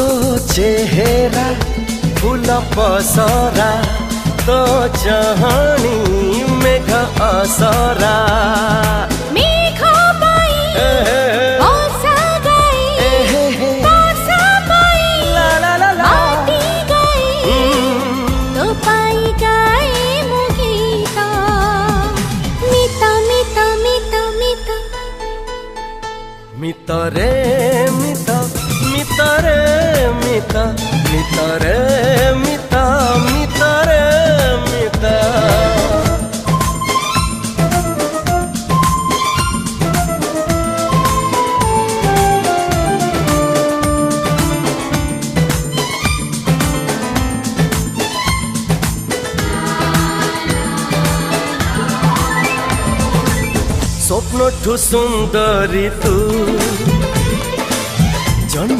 तो चेहरा फूल पसरा तो चाहनी मेघ असरा मेघ पाई बसा गई बसा पाई माटी गई तो पाई गई मुगीता मिता मिता मिता मिता मिता रे मिता मिता रे मिता मिता रे मिता मिता रे मिता स्वप्न ठु सुंदरी तू